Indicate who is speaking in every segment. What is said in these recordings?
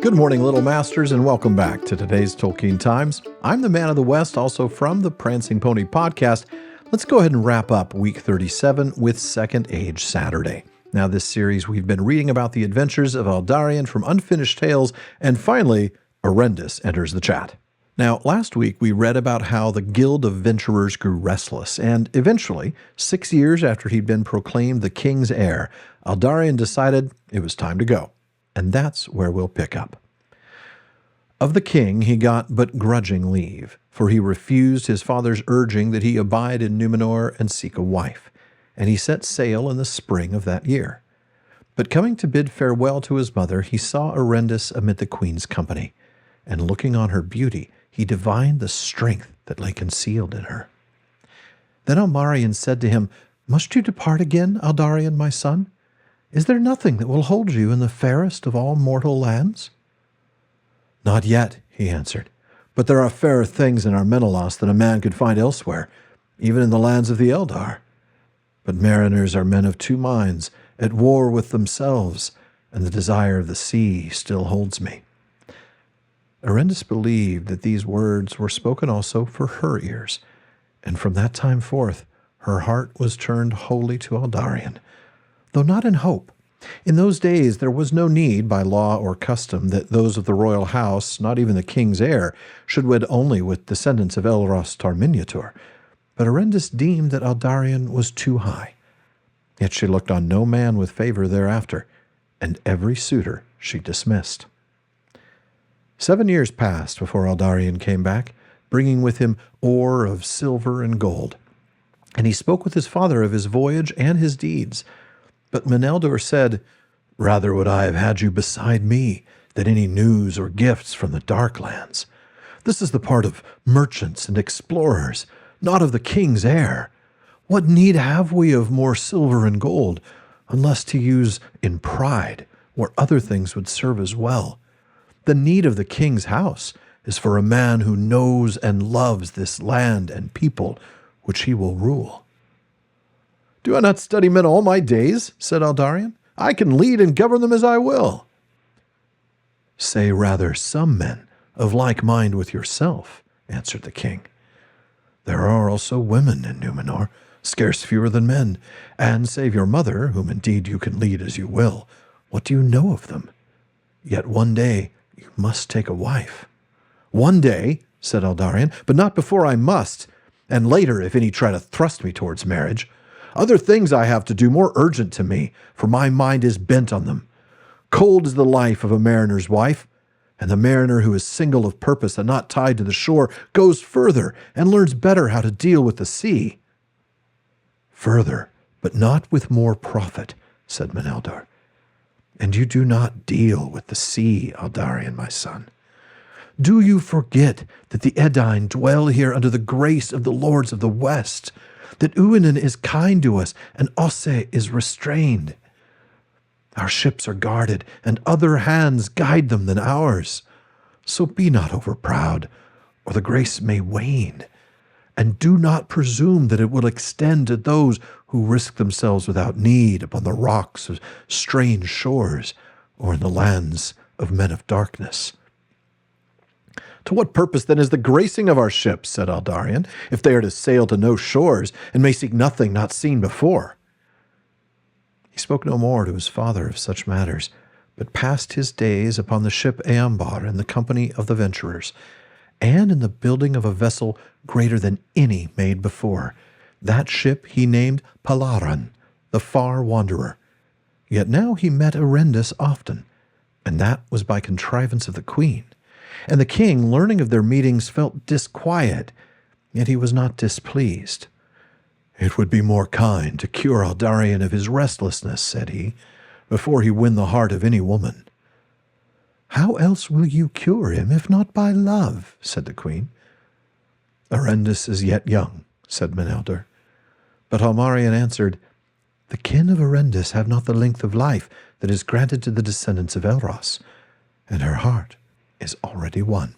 Speaker 1: Good morning, Little Masters, and welcome back to today's Tolkien Times. I'm the Man of the West, also from the Prancing Pony podcast. Let's go ahead and wrap up week 37 with Second Age Saturday. Now, this series, we've been reading about the adventures of Aldarion from Unfinished Tales, and finally, Erendis enters the chat. Now, last week, we read about how the Guild of Venturers grew restless, and eventually, 6 years after he'd been proclaimed the king's heir, Aldarion decided it was time to go. And that's where we'll pick up. Of the king he got but grudging leave, for he refused his father's urging that he abide in Numenor and seek a wife, and he set sail in the spring of that year. But coming to bid farewell to his mother, he saw Erendis amid the queen's company, and looking on her beauty, he divined the strength that lay concealed in her. Then Aldarion said to him, "Must you depart again, Aldarion, my son? Is there nothing that will hold you in the fairest of all mortal lands?" "Not yet," he answered, "but there are fairer things in Armenelos than a man could find elsewhere, even in the lands of the Eldar. But mariners are men of two minds, at war with themselves, and the desire of the sea still holds me." Erendis believed that these words were spoken also for her ears, and from that time forth her heart was turned wholly to Aldarion, though not in hope. In those days there was no need, by law or custom, that those of the royal house, not even the king's heir, should wed only with descendants of Elros Tar Miniatur. But Erendis deemed that Aldarion was too high. Yet she looked on no man with favor thereafter, and every suitor she dismissed. 7 years passed before Aldarion came back, bringing with him ore of silver and gold. And he spoke with his father of his voyage and his deeds. But Meneldor said, "Rather would I have had you beside me than any news or gifts from the dark lands. This is the part of merchants and explorers, not of the king's heir. What need have we of more silver and gold, unless to use in pride, where other things would serve as well? The need of the king's house is for a man who knows and loves this land and people which he will rule." "Do I not study men all my days?" said Aldarion. "I can lead and govern them as I will." "Say rather some men of like mind with yourself," answered the king. "There are also women in Numenor, scarce fewer than men, and save your mother, whom indeed you can lead as you will, what do you know of them? Yet one day you must take a wife." "One day," said Aldarion, "but not before I must, and later if any try to thrust me towards marriage. Other things I have to do more urgent to me, for my mind is bent on them. Cold is the life of a mariner's wife, and the mariner who is single of purpose and not tied to the shore goes further and learns better how to deal with the sea." "Further, but not with more profit," said Meneldor. "And you do not deal with the sea, Aldarion, my son. Do you forget that the Edain dwell here under the grace of the lords of the West, that Uinen is kind to us and Osse is restrained? Our ships are guarded, and other hands guide them than ours. So be not overproud, or the grace may wane, and do not presume that it will extend to those who risk themselves without need upon the rocks of strange shores, or in the lands of men of darkness." "To what purpose, then, is the gracing of our ships," said Aldarion, "if they are to sail to no shores, and may seek nothing not seen before?" He spoke no more to his father of such matters, but passed his days upon the ship Eambar in the company of the venturers, and in the building of a vessel greater than any made before. That ship he named Palaran, the far wanderer. Yet now he met Erendis often, and that was by contrivance of the queen. And the king, learning of their meetings, felt disquiet, yet he was not displeased. "It would be more kind to cure Aldarion of his restlessness," said he, "before he win the heart of any woman." "How else will you cure him, if not by love?" said the queen. "Erendis is yet young," said Meneldor. But Aldarion answered, "The kin of Erendis have not the length of life that is granted to the descendants of Elros, and her heart is already won."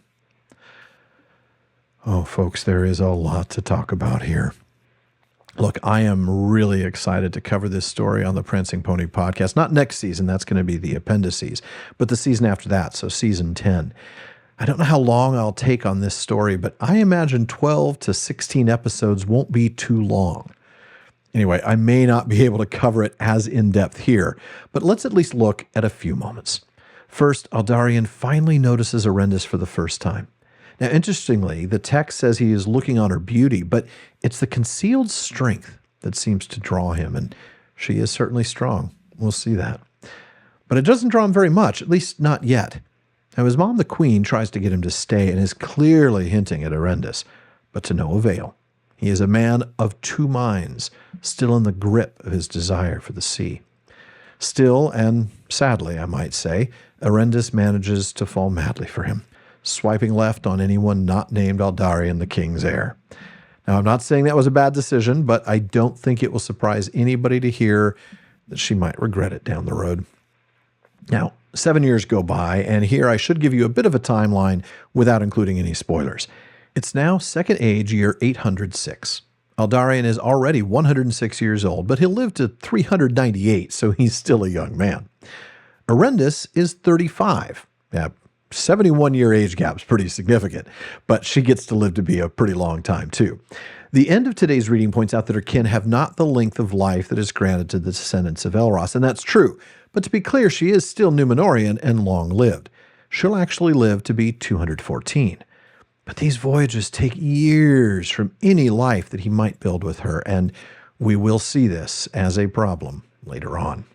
Speaker 1: Oh, folks, there is a lot to talk about here. Look, I am really excited to cover this story on the Prancing Pony podcast. Not next season, that's going to be the appendices, but the season after that, so season 10. I don't know how long I'll take on this story, but I imagine 12 to 16 episodes won't be too long. Anyway, I may not be able to cover it as in-depth here, but let's at least look at a few moments. First, Aldarion finally notices Erendis for the first time. Now, interestingly, the text says he is looking on her beauty, but it's the concealed strength that seems to draw him, and she is certainly strong. We'll see that. But it doesn't draw him very much, at least not yet. Now, his mom, the queen, tries to get him to stay and is clearly hinting at Erendis, but to no avail. He is a man of two minds, still in the grip of his desire for the sea. Still, and sadly, I might say, Erendis manages to fall madly for him, swiping left on anyone not named Aldarion, the king's heir. Now, I'm not saying that was a bad decision, but I don't think it will surprise anybody to hear that she might regret it down the road. Now, 7 years go by, and here I should give you a bit of a timeline without including any spoilers. It's now Second Age, year 806. Aldarion is already 106 years old, but he'll live to 398, so he's still a young man. Erendis is 35. 71-year age gap's pretty significant, but she gets to live to be a pretty long time, too. The end of today's reading points out that her kin have not the length of life that is granted to the descendants of Elros, and that's true. But to be clear, she is still Númenórean and long-lived. She'll actually live to be 214. But these voyages take years from any life that he might build with her, and we will see this as a problem later on.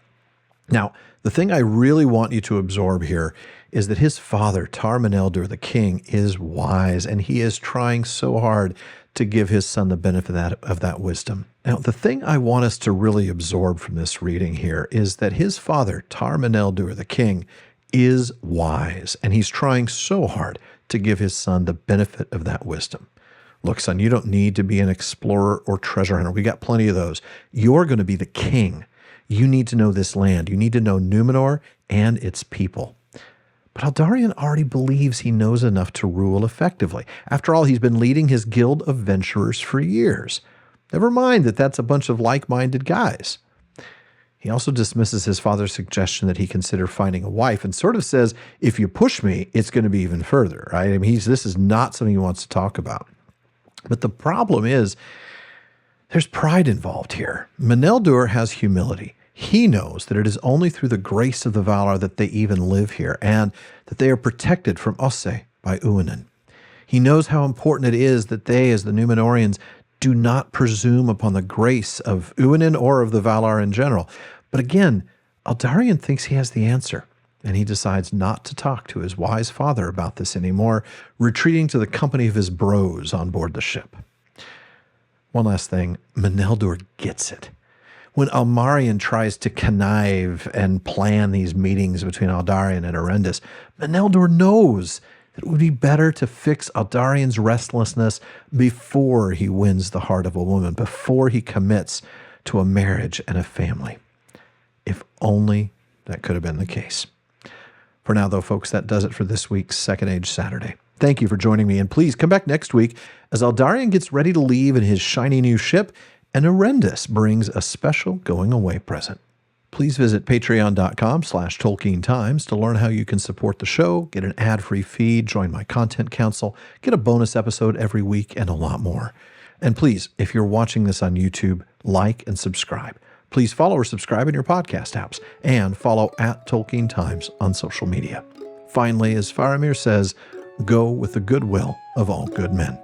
Speaker 1: Now, the thing I really want you to absorb here is that his father, Tar Maneldur, the king, is wise, and he is trying so hard to give his son the benefit of that wisdom. Now, the thing I want us to really absorb from this reading here is that his father, Tar Maneldur, the king, is wise, and he's trying so hard to give his son the benefit of that wisdom. Look, son, you don't need to be an explorer or treasure hunter. We got plenty of those. You're going to be the king. You need to know this land. You need to know Númenor and its people. But Aldarion already believes he knows enough to rule effectively. After all, he's been leading his guild of venturers for years. Never mind that that's a bunch of like-minded guys. He also dismisses his father's suggestion that he consider finding a wife and sort of says, if you push me, it's going to be even further, right? I mean, this is not something he wants to talk about. But the problem is, there's pride involved here. Maneldur has humility. He knows that it is only through the grace of the Valar that they even live here, and that they are protected from Osse by Uinen. He knows how important it is that they, as the Númenóreans, do not presume upon the grace of Uinen or of the Valar in general. But again, Aldarion thinks he has the answer, and he decides not to talk to his wise father about this anymore, retreating to the company of his bros on board the ship. One last thing, Maneldur gets it. When Ilmarion tries to connive and plan these meetings between Aldarion and Erendis, Maneldur knows that it would be better to fix Aldarion's restlessness before he wins the heart of a woman, before he commits to a marriage and a family. If only that could have been the case. For now, though, folks, that does it for this week's Second Age Saturday. Thank you for joining me, and please come back next week as Aldarion gets ready to leave in his shiny new ship, and Erendis brings a special going-away present. Please visit patreon.com/Tolkien Times to learn how you can support the show, get an ad-free feed, join my content council, get a bonus episode every week, and a lot more. And please, if you're watching this on YouTube, like and subscribe. Please follow or subscribe in your podcast apps, and follow @Tolkien Times on social media. Finally, as Faramir says, go with the goodwill of all good men.